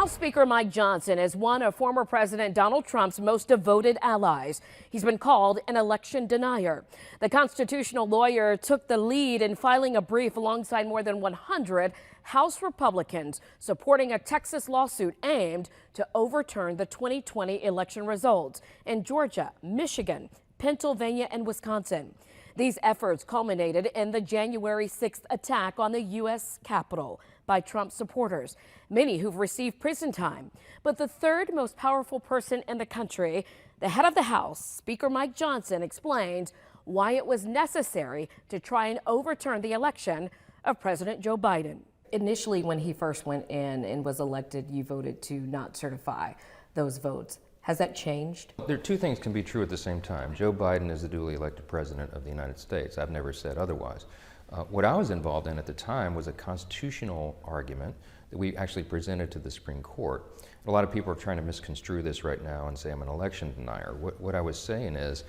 House Speaker Mike Johnson is one of former President Donald Trump's most devoted allies. He's been called an election denier. The constitutional lawyer took the lead in filing a brief alongside more than 100 House Republicans supporting a Texas lawsuit aimed to overturn the 2020 election results in Georgia, Michigan, Pennsylvania, and Wisconsin. These efforts culminated in the January 6th attack on the U.S. Capitol by Trump supporters, many who've received prison time. But the third most powerful person in the country, the head of the House, Speaker Mike Johnson, explained why it was necessary to try and overturn the election of President Joe Biden. Initially, when he first went in and was elected, you voted to not certify those votes. Has that changed? There are two things can be true at the same time. Joe Biden is the duly elected president of the United States. I've never said otherwise. What I was involved in at the time was a constitutional argument that we actually presented to the Supreme Court. A lot of people are trying to misconstrue this right now and say I'm an election denier. What I was saying is,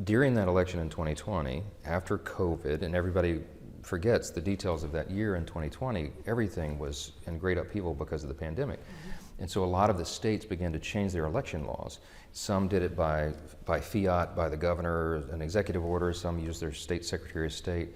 during that election in 2020, after COVID, and everybody forgets the details of that year in 2020, everything was in great upheaval because of the pandemic. And so a lot of the states began to change their election laws. Some did it by fiat, by the governor, an executive order. Some used their state secretary of state.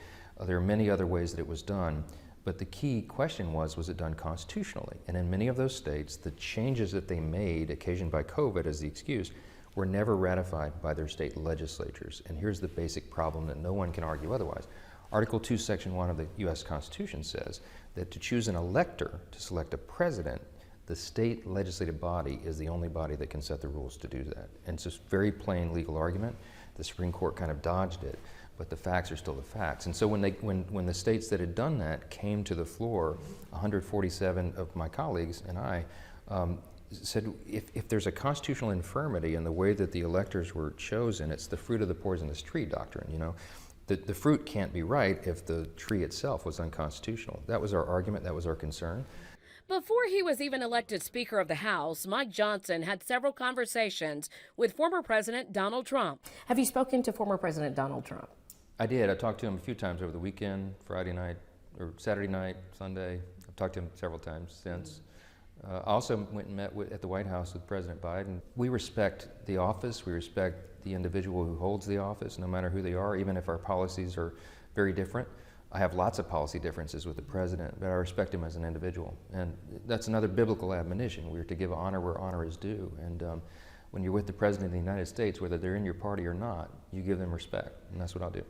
There are many other ways that it was done. But the key question was it done constitutionally? And in many of those states, the changes that they made, occasioned by COVID as the excuse, were never ratified by their state legislatures. And here's the basic problem that no one can argue otherwise. Article 2, Section 1 of the U.S. Constitution says that to choose an elector to select a president, the state legislative body is the only body that can set the rules to do that. And it's just very plain legal argument. The Supreme Court kind of dodged it, but the facts are still the facts. And so when the states that had done that came to the floor, 147 of my colleagues and I said, if there's a constitutional infirmity in the way that the electors were chosen, it's the fruit of the poisonous tree doctrine, you know. The fruit can't be right if the tree itself was unconstitutional. That was our argument, that was our concern. Before he was even elected Speaker of the House, Mike Johnson had several conversations with former President Donald Trump. Have you spoken to former President Donald Trump? I did. I talked to him a few times over the weekend, Friday night, or Saturday night, Sunday. I've talked to him several times since. I also went and met at the White House with President Biden. We respect the office. We respect the individual who holds the office, no matter who they are, even if our policies are very different. I have lots of policy differences with the president, but I respect him as an individual. And that's another biblical admonition. We're to give honor where honor is due. And when you're with the president of the United States, whether they're in your party or not, you give them respect, and that's what I'll do.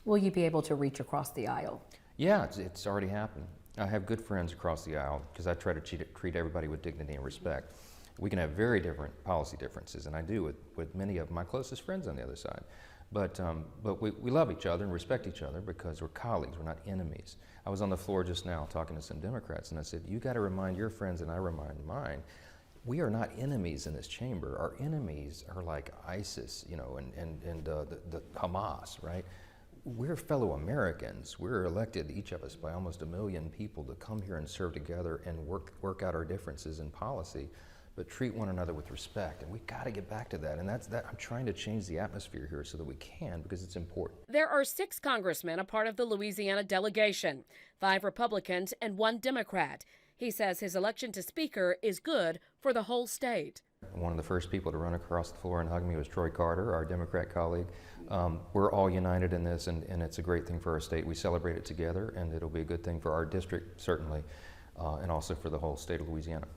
Will you be able to reach across the aisle? Yeah, it's already happened. I have good friends across the aisle because I try to treat everybody with dignity and respect. We can have very different policy differences, and I do with many of my closest friends on the other side. But we love each other and respect each other because we're colleagues, we're not enemies. I was on the floor just now talking to some Democrats, and I said, you got to remind your friends and I remind mine, we are not enemies in this chamber. Our enemies are like ISIS, you know, and the Hamas, right? We're fellow Americans. We're elected, each of us, by almost 1 million people to come here and serve together and work out our differences in policy, but treat one another with respect. And we've got to get back to that. And I'm trying to change the atmosphere here so that we can, because it's important. There are 6 congressmen a part of the Louisiana delegation, 5 Republicans and 1 Democrat. He says his election to Speaker is good for the whole state. One of the first people to run across the floor and hug me was Troy Carter, our Democrat colleague. We're all united in this, and it's a great thing for our state. We celebrate it together, and it'll be a good thing for our district, certainly, and also for the whole state of Louisiana.